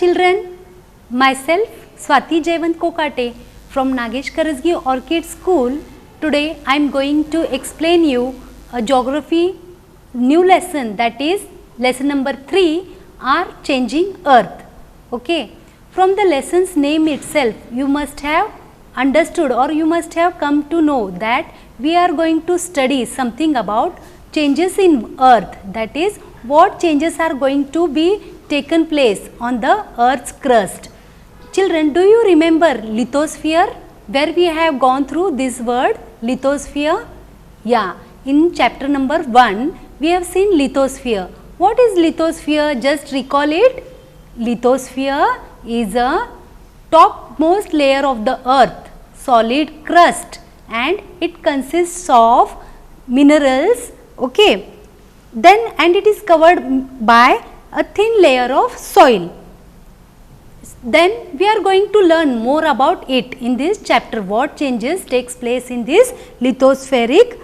children, myself Swati Jayant Kokate from Nagesh Karasgi Orchid School. Today I am going to explain you a geography new lesson, that is lesson number 3, our changing earth. Okay. From the lesson's name itself, you must have understood or you must have come to know that we are going to study something about changes in earth, that is what changes are going to be taken place on the earth's crust. Children, do you remember lithosphere, where we have gone through this word lithosphere? Yeah, in chapter number 1 we have seen lithosphere. What is lithosphere? Just recall it. Lithosphere is a topmost layer of the earth, solid crust, and it consists of minerals, okay. Then and it is covered by a thin layer of soil. Then we are going to learn more about it in this chapter, what changes takes place in these lithospheric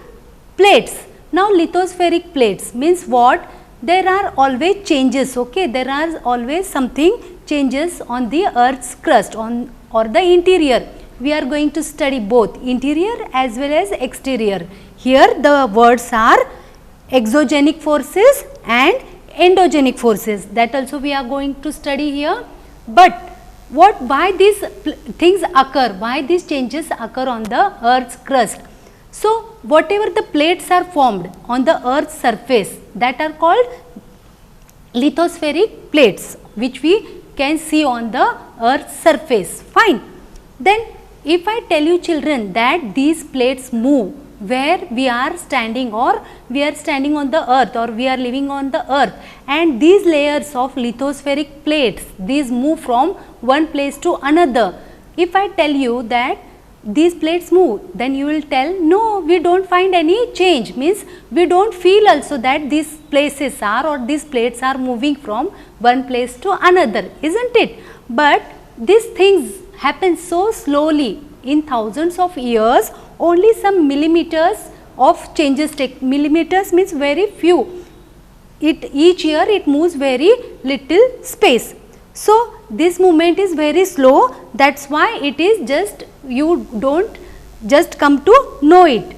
plates. Now lithospheric plates means what? There are always changes, okay. There are always something changes on the earth's crust on or the interior. We are going to study both interior as well as exterior. Here the words are exogenic forces and endogenic forces, that also we are going to study here. But why these things occur, why these changes occur on the earth's crust? So whatever the plates are formed on the earth's surface, that are called lithospheric plates, which we can see on the earth's surface. Fine. Then if I tell you children that these plates move where we are standing or we are standing on the earth or we are living on the earth, and these layers of lithospheric plates, these move from one place to another. If I tell you that these plates move, then you will tell no, we do not find any change, means we do not feel also that these places are or these plates are moving from one place to another, isn't it? But these things happen so slowly, in thousands of years only some millimeters of changes take. Millimeters means very few, each year it moves very little space. So this movement is very slow, that is why it is just you do not just come to know it.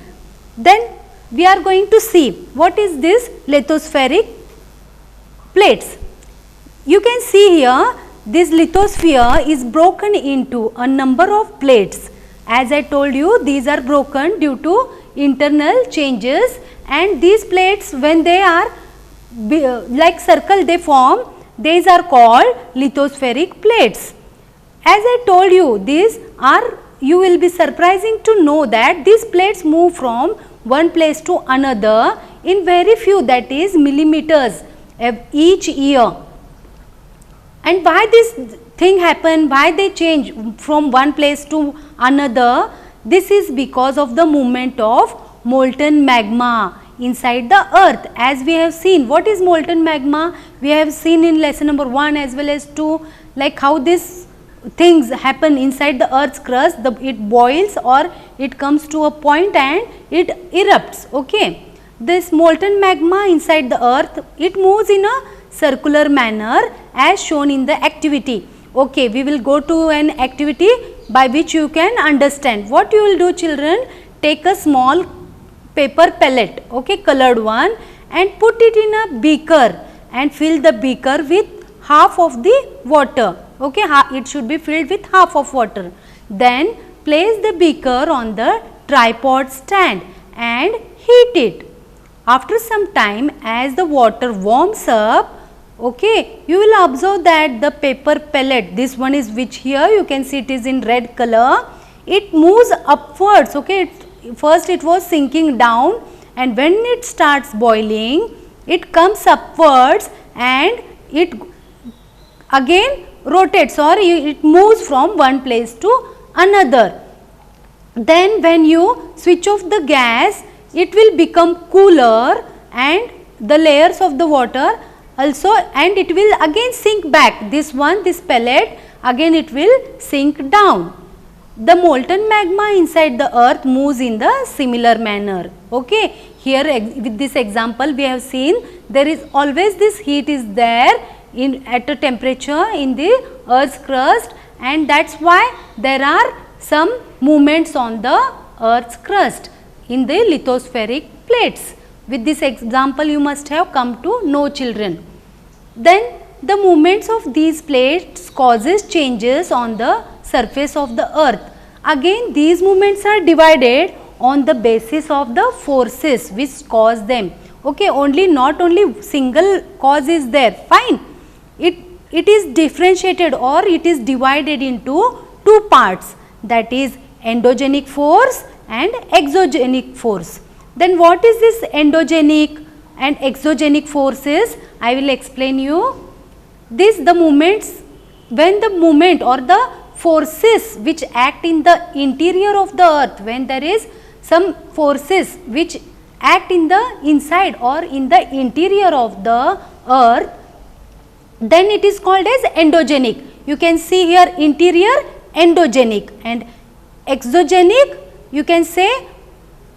Then we are going to see what is this lithospheric plates. You can see here this lithosphere is broken into a number of plates. As I told you, these are broken due to internal changes, and these plates, when they are like circle they form, these are called lithospheric plates. As I told you, these are, you will be surprising to know that these plates move from one place to another in very few, that is millimeters each year. And why this thing happen, why they change from one place to another? This is because of the movement of molten magma inside the earth. As we have seen, what is molten magma? We have seen in lesson number 1 as well as 2, like how these things happen inside the earth's crust. It boils or it comes to a point and it erupts, okay. This molten magma inside the earth, it moves in a circular manner as shown in the activity. Okay, we will go to an activity by which you can understand. What you will do children, take a small paper pellet, okay, colored one, and put it in a beaker and fill the beaker with half of the water, okay, it should be filled with half of water. Then place the beaker on the tripod stand and heat it. After some time, as the water warms up, okay, you will observe that the paper pellet, this one is which here you can see it is in red color, it moves upwards, okay. First it was sinking down, and when it starts boiling, it comes upwards and it again rotates or it moves from one place to another. Then when you switch off the gas, it will become cooler and the layers of the water also, and it will again sink back. This one, this pellet, again it will sink down. The molten magma inside the earth moves in the similar manner, okay. Here with this example we have seen there is always this heat is there at a temperature in the earth's crust, and that's why there are some movements on the earth's crust in the lithospheric plates. With this example you must have come to know, children. Then the movements of these plates causes changes on the surface of the earth. Again these movements are divided on the basis of the forces which cause them. Okay, not only single cause is there, fine. It is differentiated or it is divided into two parts, that is endogenic force and exogenic force. Then what is this endogenic and exogenic forces? I will explain you. The movements, when the movement or the forces which act in the interior of the earth, when there is some forces which act in the inside or in the interior of the earth, then it is called as endogenic. You can see here interior endogenic, and exogenic you can say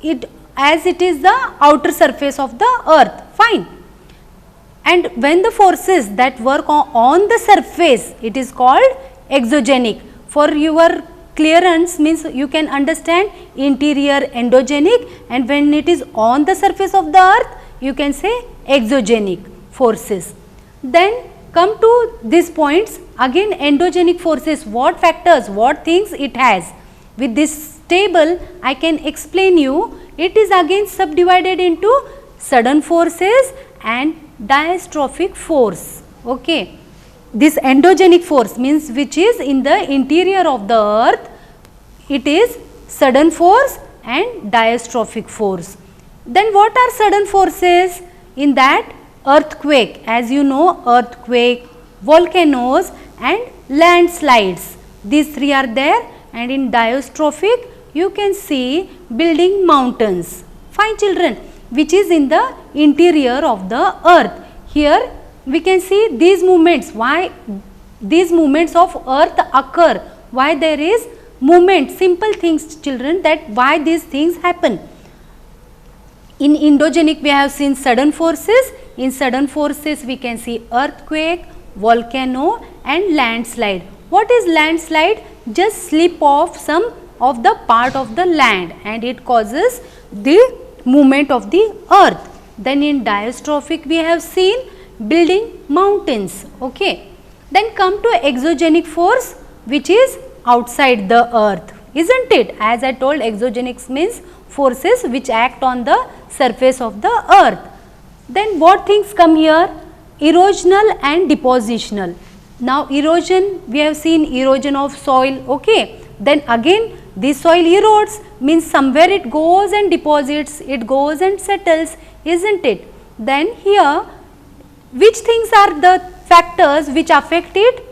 it as it is the outer surface of the earth, fine. And when the forces that work on the surface, it is called exogenic. For your clearance, means you can understand interior endogenic, and when it is on the surface of the earth you can say exogenic forces. Then come to these points, again endogenic forces, what factors, what things it has. With this table I can explain you. It is again subdivided into sudden forces and diastrophic force. Okay. This endogenic force means which is in the interior of the earth, it is sudden force and diastrophic force. Then what are sudden forces? In that, earthquake, as you know, earthquake, volcanoes and landslides, these three are there. And in diastrophic you can see building mountains, fine children, which is in the interior of the earth. Here we can see these movements, why these movements of earth occur, why there is movement, simple things children, that why these things happen. In endogenic we have seen sudden forces. In sudden forces we can see earthquake, volcano and landslide. What is landslide? Just slip of some of the part of the land and it causes the movement of the earth. Then in diastrophic we have seen building mountains. Okay. Then come to exogenic force, which is outside the earth, isn't it? As I told, exogenic means forces which act on the surface of the earth. Then what things come here? Erosional and depositional. Now erosion, we have seen erosion of soil. Okay. Then again this soil erodes, means somewhere it goes and deposits, it goes and settles, isn't it? Then here, which things are the factors which affect it?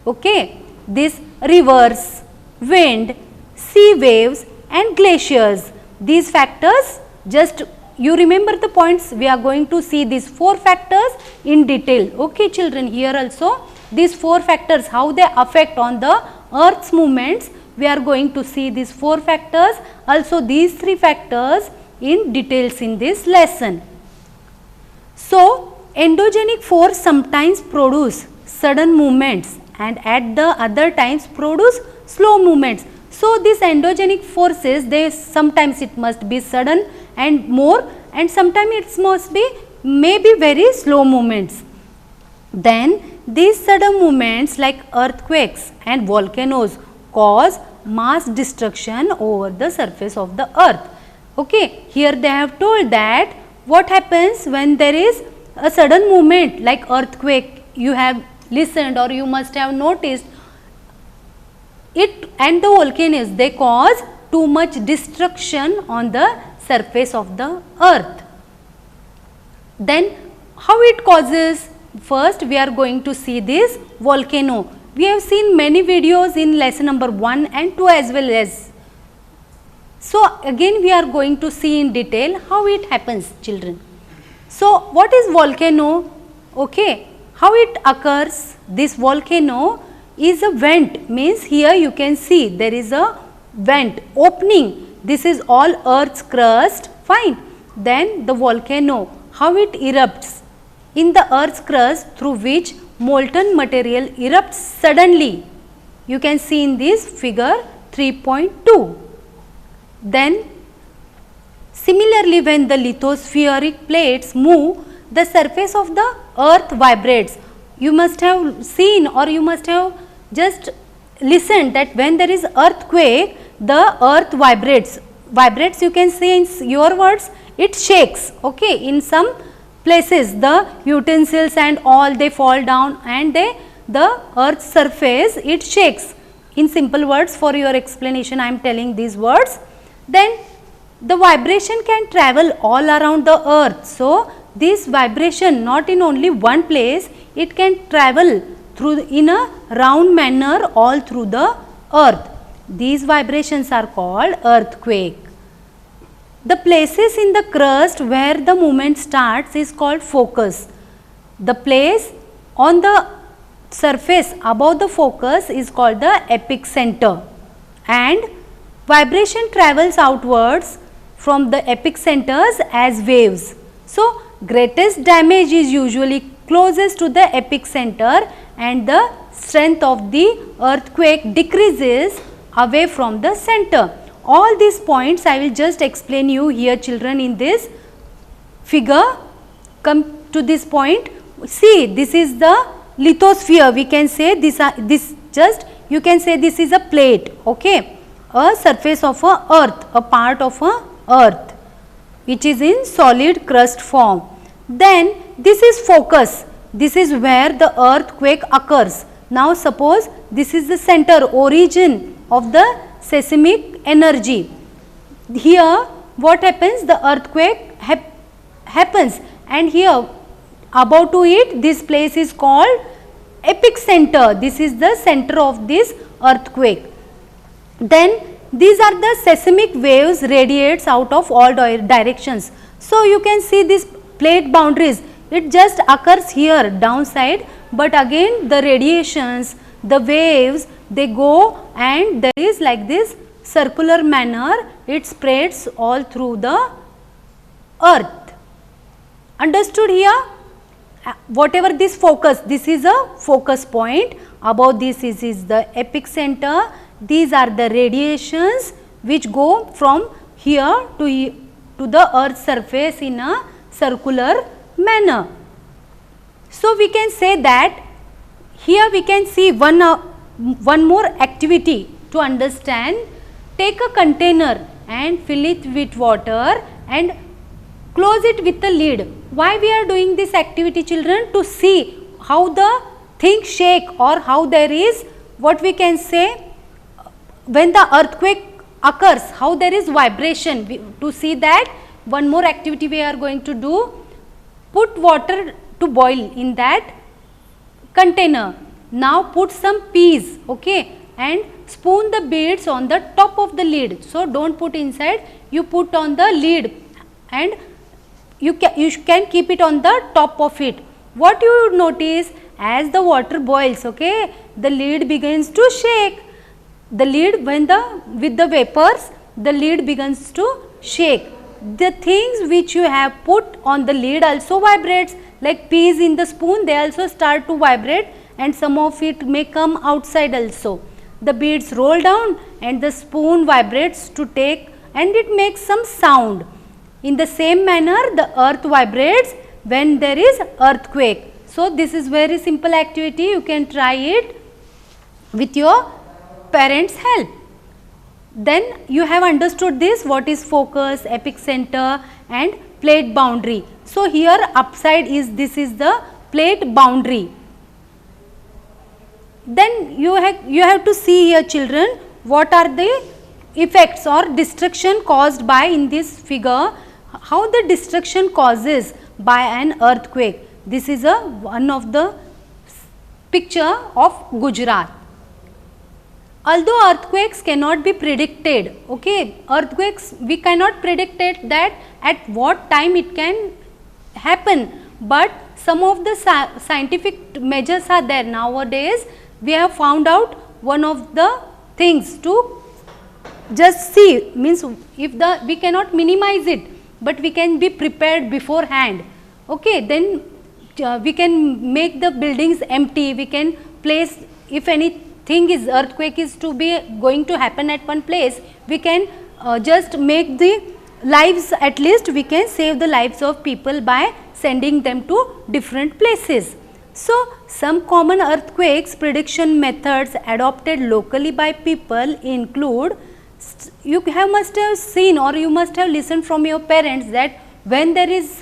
Okay. This rivers, wind, sea waves and glaciers. These factors, just you remember the points, we are going to see these four factors in detail. Okay children, here also these four factors, how they affect on the earth's movements, we are going to see these four factors, also these three factors in details in this lesson. So endogenic force sometimes produce sudden movements and at the other times produce slow movements. So these endogenic forces, they sometimes it must be sudden and more, and sometimes it must be maybe very slow movements. Then these sudden movements like earthquakes and volcanoes cause mass destruction over the surface of the earth. Okay, here they have told that what happens when there is a sudden movement like earthquake, you have listened or you must have noticed it, and the volcanoes, they cause too much destruction on the surface of the earth. Then how it causes? First we are going to see this volcano. We have seen many videos in lesson number 1 and 2 as well as. So again we are going to see in detail how it happens children. So what is volcano? Okay, how it occurs? This volcano is a vent, means here you can see there is a vent opening. This is all earth's crust, fine. Then the volcano, how it erupts in the earth's crust, through which molten material erupts suddenly. You can see in this figure 3.2. Then similarly, when the lithospheric plates move, the surface of the earth vibrates. You must have seen or you must have just listened that when there is earthquake, the earth vibrates. Vibrates, you can say in your words, it shakes. Okay, in some places the utensils and all they fall down and the earth's surface it shakes. In simple words, for your explanation I am telling these words. Then the vibration can travel all around the earth. So this vibration not in only one place, it can travel through in a round manner all through the earth. These vibrations are called earthquake. The places in the crust where the movement starts is called focus. The place on the surface above the focus is called the epicenter, and vibration travels outwards from the epicenters as waves. So greatest damage is usually closest to the epicenter and the strength of the earthquake decreases away from the center. All these points I will just explain you here, children, in this figure. Come to this point. See, this is the lithosphere. We can say this just you can say this is a plate, okay, a surface of a earth, a part of a earth which is in solid crust form. Then this is focus. This is where the earthquake occurs. Now suppose this is the center, origin of the seismic energy. Here what happens? The earthquake happens, and here above to it this place is called epicenter. This is the center of this earthquake. Then these are the seismic waves radiates out of all directions. So you can see this plate boundaries, it just occurs here downside, but again the radiations, the waves, they go and there is like this circular manner, it spreads all through the earth. Understood here? Whatever this focus, this is a focus point, above this is the epicenter. These are the radiations which go from here to the earth's surface in a circular manner. So we can say that here we can see one more activity to understand. Take a container and fill it with water and close it with the lid. Why we are doing this activity, children? To see how the things shake or how there is what we can say when the earthquake occurs, how there is vibration. To see that, one more activity we are going to do. Put water to boil in that container. Now put some peas, okay, and spoon the beads on the top of the lid. So don't put inside, you put on the lid and you can keep it on the top of it. What you would notice, as the water boils, okay, the lid begins to shake. The lid, when with the vapors, the lid begins to shake. The things which you have put on the lid also vibrates, like peas in the spoon, they also start to vibrate and some of it may come outside also. The beads roll down and the spoon vibrates to take and it makes some sound. In the same manner, the earth vibrates when there is earthquake. So this is very simple activity, you can try it with your parents' help. Then you have understood this, what is focus, epicenter and plate boundary. So here upside is, this is the plate boundary. Then you have to see here, children, what are the effects or destruction caused by, in this figure, how the destruction causes by an earthquake. This is one of the picture of Gujarat. Although earthquakes cannot be predicted, okay, earthquakes we cannot predict it that at what time it can happen, but some of the scientific measures are there. Nowadays we have found out one of the things to just see, means if we cannot minimize it, but we can be prepared beforehand, okay. Then we can make the buildings empty, we can place, if anything is earthquake is to be going to happen at one place, we can just make the lives, at least we can save the lives of people by sending them to different places. So, some common earthquakes prediction methods adopted locally by people include, you must have seen or you must have listened from your parents that when there is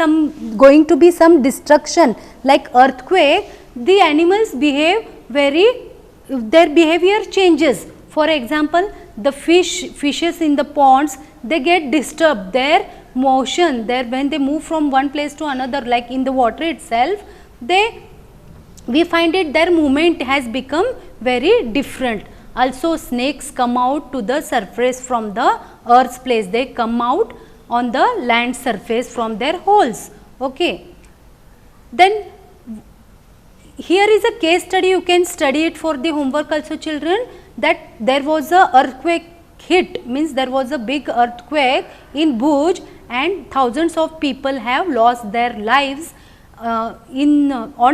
going to be some destruction like earthquake, the animals behave their behavior changes. For example, the fishes in the ponds, they get disturbed, their motion, when they move from one place to another, like in the water itself, we find it their movement has become very different. Also, snakes come out to the surface from the earth's place, they come out on the land surface from their holes. Okay. Then here is a case study, you can study it for the homework also children, that there was a earthquake hit, means there was a big earthquake in Bhuj and thousands of people have lost their lives on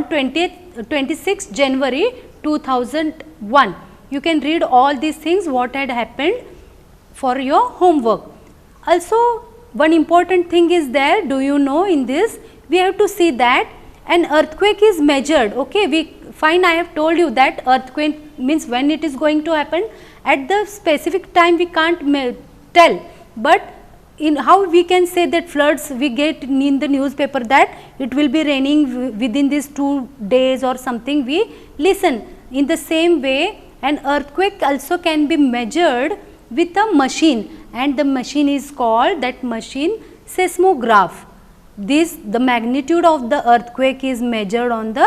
26th January 2001. You can read all these things what had happened for your homework. Also, one important thing is there, do you know, in this we have to see that an earthquake is measured. Okay, fine, I have told you that earthquake means when it is going to happen, at the specific time we can't tell, but in how we can say that floods we get in the newspaper that it will be raining within these 2 days or something, we listen. In the same way, an earthquake also can be measured with a machine, and the machine is called, that machine, seismograph. The magnitude of the earthquake is measured on the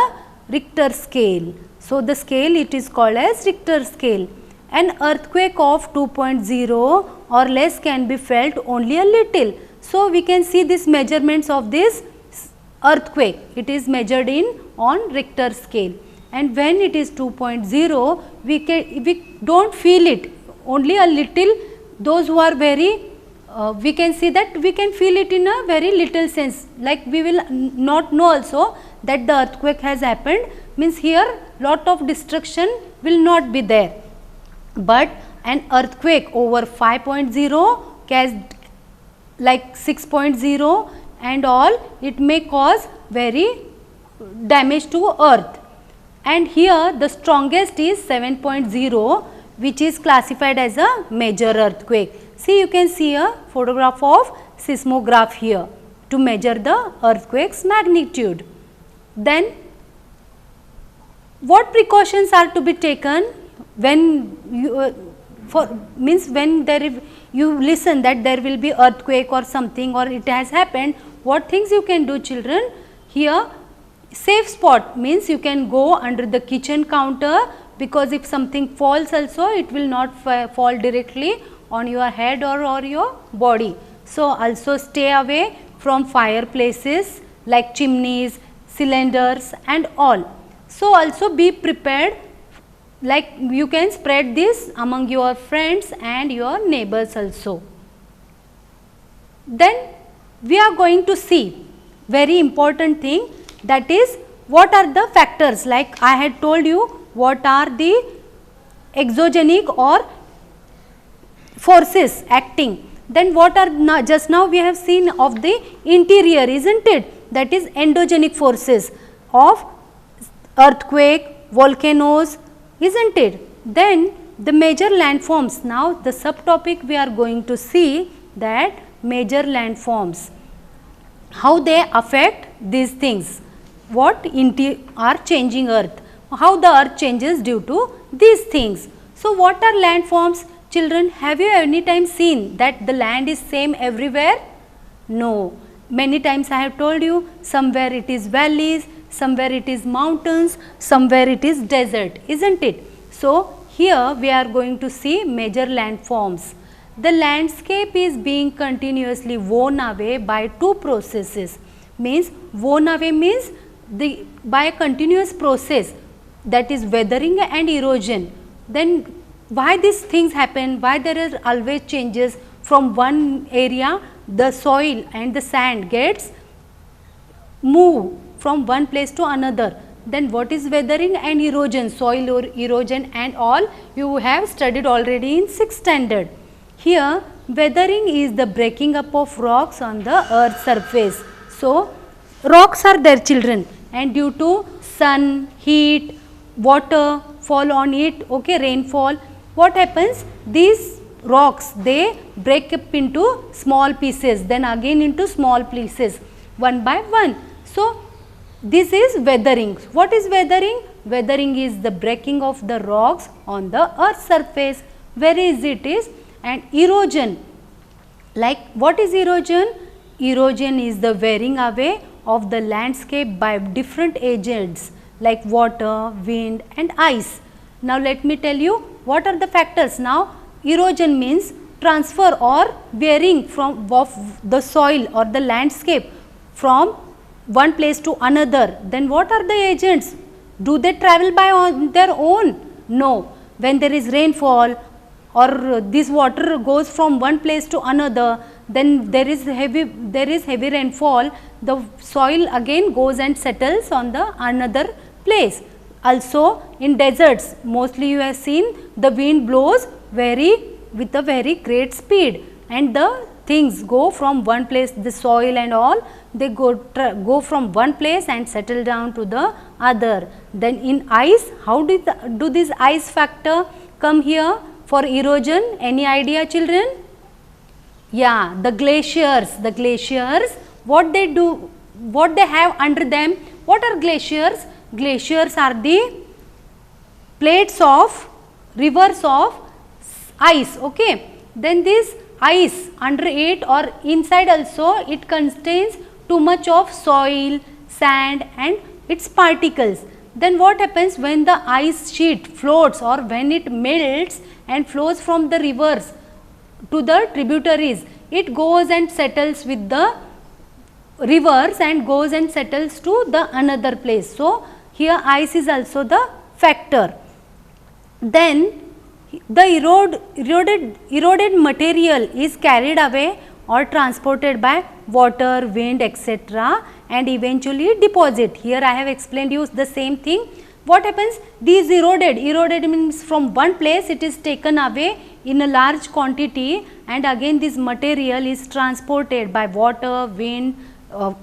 Richter scale. So, the scale it is called as Richter scale. An earthquake of 2.0 or less can be felt only a little. So, we can see these measurements of this earthquake, it is measured on Richter scale, and when it is 2.0 we do not feel it, only a little. Those who are very we can see that we can feel it in a very little sense, like we will not know also that the earthquake has happened, means here lot of destruction will not be there. But an earthquake over 5.0, like 6.0 and all, it may cause very damage to earth. And here the strongest is 7.0, which is classified as a major earthquake. See, you can see a photograph of seismograph here to measure the earthquake's magnitude. Then what precautions are to be taken when you listen that there will be earthquake or something or it has happened, what things you can do children? Here safe spot means you can go under the kitchen counter, because if something falls also it will not fall directly on your head or your body. So, also stay away from fireplaces like chimneys, cylinders and all. So, also be prepared, like you can spread this among your friends and your neighbors also. Then we are going to see very important thing, that is what are the factors, like I had told you what are the exogenic or forces acting. Then what are, just now we have seen of the interior, isn't it, that is endogenic forces of earthquake, volcanoes, isn't it. Then the major landforms, now the subtopic we are going to see that major landforms, how they affect these things, what are changing earth, how the earth changes due to these things. So, what are landforms? Children, have you any time seen that the land is same everywhere? No. Many times I have told you, somewhere it is valleys, somewhere it is mountains, somewhere it is desert, isn't it? So, here we are going to see major landforms. The landscape is being continuously worn away by two processes. Means worn away means by a continuous process, that is weathering and erosion. Then why these things happen, why there are always changes from one area, the soil and the sand gets move from one place to another. Then what is weathering and erosion? Soil or erosion and all you have studied already in 6th standard. Here weathering is the breaking up of rocks on the earth's surface. So rocks are there, children, and due to sun, heat, water fall on it, okay, rainfall, what happens? These rocks, they break up into small pieces, then again into small pieces, one by one. So this is weathering. What is weathering? Weathering is the breaking of the rocks on the earth's surface. Where is it is? And erosion, like what is erosion? Erosion is the wearing away of the landscape by different agents like water, wind and ice. Now let me tell you what are the factors. Now erosion means transfer or wearing from of the soil or the landscape from one place to another. Then what are the agents? Do they travel by on their own? No. When there is rainfall or this water goes from one place to another, then there is heavy rainfall, the soil again goes and settles on the another place. Also in deserts, mostly you have seen the wind blows with a very great speed, and the things go from one place, the soil and all, they go from one place and settle down to the other. Then in ice, how do this ice factor come here for erosion? Any idea, children? Yeah, the glaciers, what they do, what they have under them, what are glaciers? Glaciers are the plates of rivers of ice, okay. Then this ice under it or inside also, it contains too much of soil, sand and its particles. Then what happens when the ice sheet floats or when it melts and flows from the rivers to the tributaries, it goes and settles with the rivers and goes and settles to the another place. So here ice is also the factor. Then the eroded material is carried away or transported by water, wind, etc. and eventually deposit. Here I have explained you the same thing. What happens? These eroded means from one place it is taken away in a large quantity, and again this material is transported by water, wind,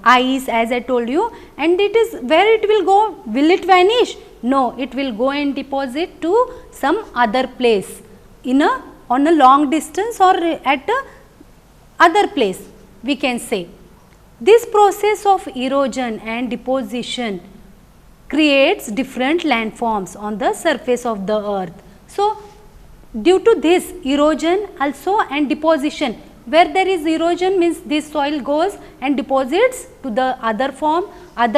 ice, as I told you, and it is where it will go. Will it vanish? No, it will go and deposit to some other place on a long distance or at a other place, we can say. This process of erosion and deposition creates different landforms on the surface of the earth. So due to this erosion also and deposition, where there is erosion means this soil goes and deposits to the other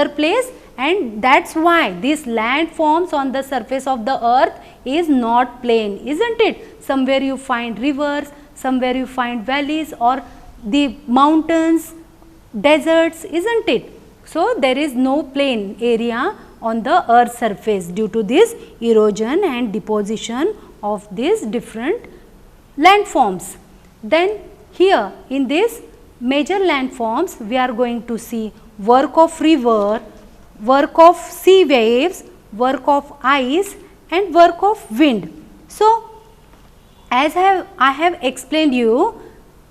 place, and that is why these landforms on the surface of the earth is not plain, isn't it? Somewhere you find rivers, somewhere you find valleys or the mountains, deserts, isn't it? So there is no plain area on the earth's surface due to this erosion and deposition of these different landforms. Then here in this major landforms we are going to see work of river, work of sea waves, work of ice and work of wind. So as I have explained you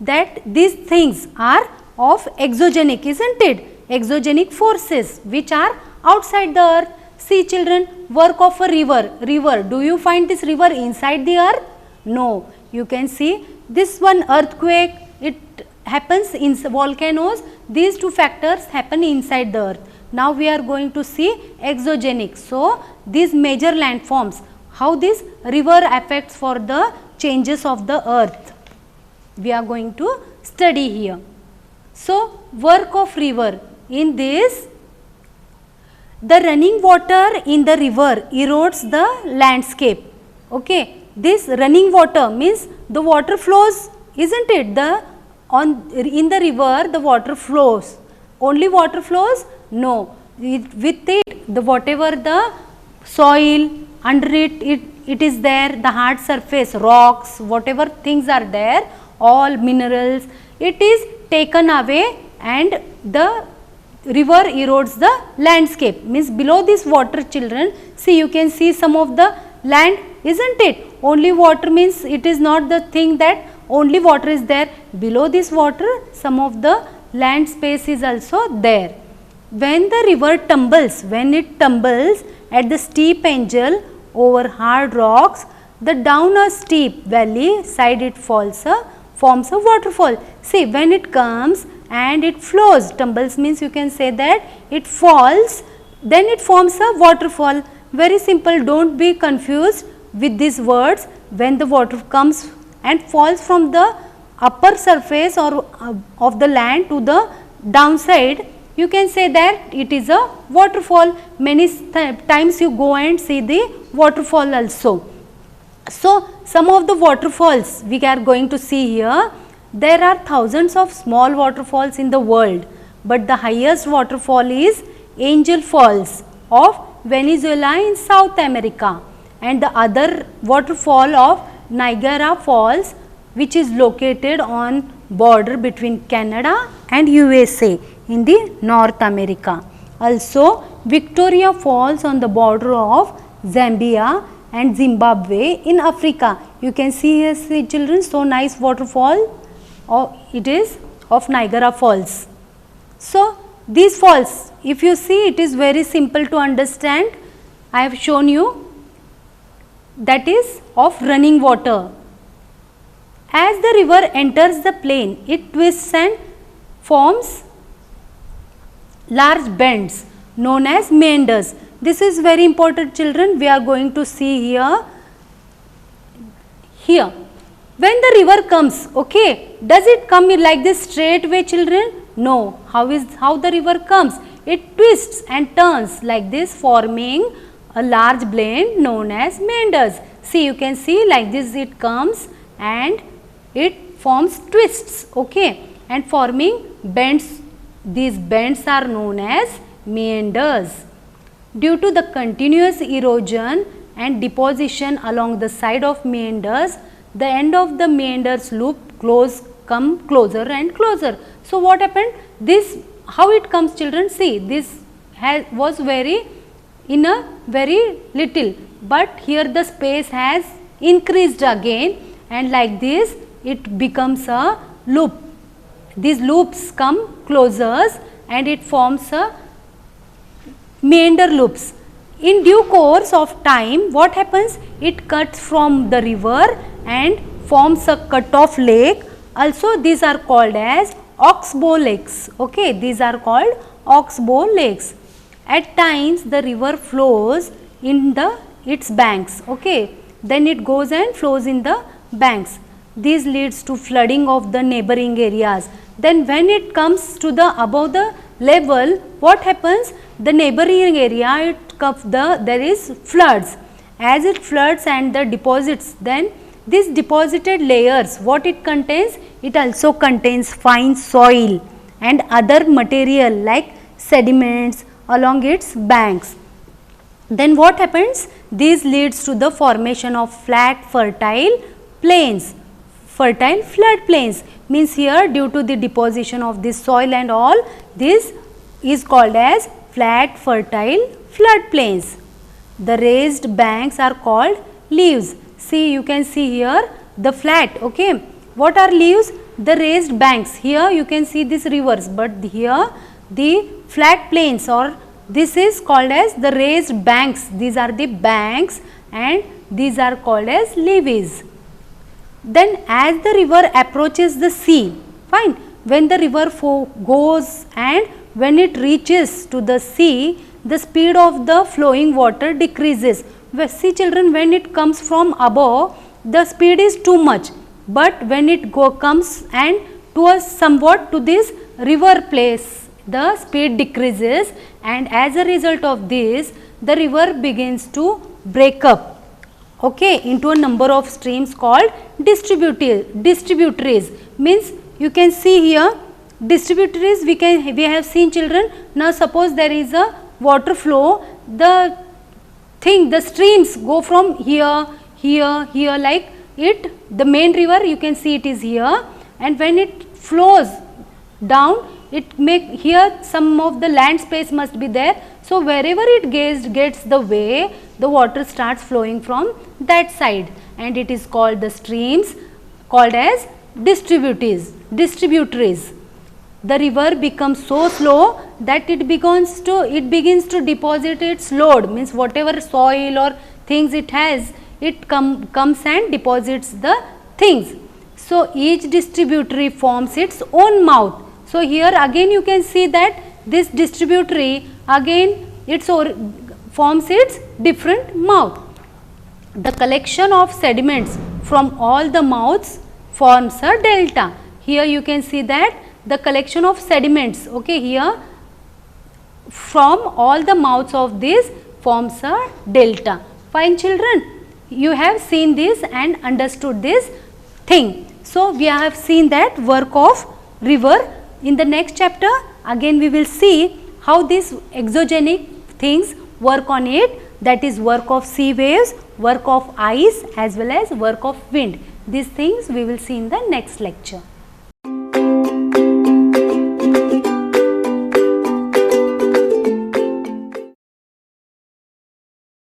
that these things are of exogenic, isn't it? Exogenic forces which are outside the earth. See children, work of a river, do you find this river inside the earth? No, you can see this one earthquake, it happens in volcanoes, these two factors happen inside the earth. Now we are going to see exogenic. So these major landforms, how this river affects for the changes of the earth, we are going to study here. So work of river, in this the running water in the river erodes the landscape, okay. This running water means the water flows, isn't it? In the river the water flows, only water flows? No, with it the whatever the soil under it is there, the hard surface, rocks, whatever things are there, all minerals, it is taken away and the river erodes the landscape. Means below this water, children, see, you can see some of the land, isn't it? Only water means it is not the thing that only water is there. Below this water, some of the land space is also there. When the river tumbles, when it tumbles at the steep angle over hard rocks, the down a steep valley side it forms a waterfall. See, when it comes and it flows, tumbles means you can say that it falls, then it forms a waterfall. Very simple, don't be confused with these words. When the water comes and falls from the upper surface or of the land to the downside, you can say that it is a waterfall. Many times you go and see the waterfall also. So, some of the waterfalls we are going to see here. There are thousands of small waterfalls in the world, but the highest waterfall is Angel Falls of Venezuela in South America, and the other waterfall of Niagara Falls, which is located on border between Canada and USA in the North America. Also, Victoria Falls on the border of Zambia and Zimbabwe in Africa. You can see here, see children, so nice waterfall. It is of Niagara Falls. So, these falls, if you see, it is very simple to understand. I have shown you, that is of running water. As the river enters the plain, it twists and forms large bends known as meanders. This is very important, children. We are going to see here. When the river comes, okay, does it come like this straight way, children? No. How the river comes? It twists and turns like this, forming a large bend known as meanders. See, you can see like this it comes and it forms twists, okay, and forming bends. These bends are known as meanders. Due to the continuous erosion and deposition along the side of meanders, the end of the meanders loop come closer and closer. So, what happened? This, how it comes, children? See, this was very little, but here the space has increased again, and like this it becomes a loop. These loops come closer and it forms a meander loops. In due course of time, what happens? It cuts from the river and forms a cut-off lake. Also, these are called as oxbow lakes. Okay, these are called oxbow lakes. At times, the river flows in its banks. Okay, then it goes and flows in the banks. This leads to flooding of the neighboring areas. Then, when it comes to the above the level, what happens? The neighboring area, there is floods. As it floods and the deposits, then these deposited layers, what it contains? It also contains fine soil and other material like sediments along its banks. Then what happens? This leads to the formation of flat fertile plains. Fertile flood plains means here, due to the deposition of this soil and all, this is called as flat fertile flood plains. The raised banks are called leaves. See, you can see here the flat, okay. What are leaves? The raised banks. Here you can see this rivers, but here the flat plains, or this is called as the raised banks. These are the banks and these are called as levees. Then as the river approaches the sea, fine, when the river goes and when it reaches to the sea, the speed of the flowing water decreases. See children, when it comes from above, the speed is too much, but when it comes and to somewhat to this river place, the speed decreases, and as a result of this, the river begins to break up, okay, into a number of streams called distributaries. Means you can see here distributaries, we have seen children. Now suppose there is a water flow, the streams go from here like it, the main river, you can see it is here, and when it flows down, it make here some of the land space must be there. So wherever it gets the way, the water starts flowing from that side, and it is called the streams, called as distributaries. The river becomes so slow that it begins to deposit its load, means whatever soil or things it has, it comes and deposits the things. So each distributary forms its own mouth. So here again you can see that this distributary again forms its different mouth. The collection of sediments from all the mouths forms a delta. Here you can see that the collection of sediments, okay, here from all the mouths of this forms a delta. Fine children, you have seen this and understood this thing. So we have seen that work of river. In the next chapter again we will see how these exogenic things work on it, that is work of sea waves, work of ice as well as work of wind. These things we will see in the next lecture.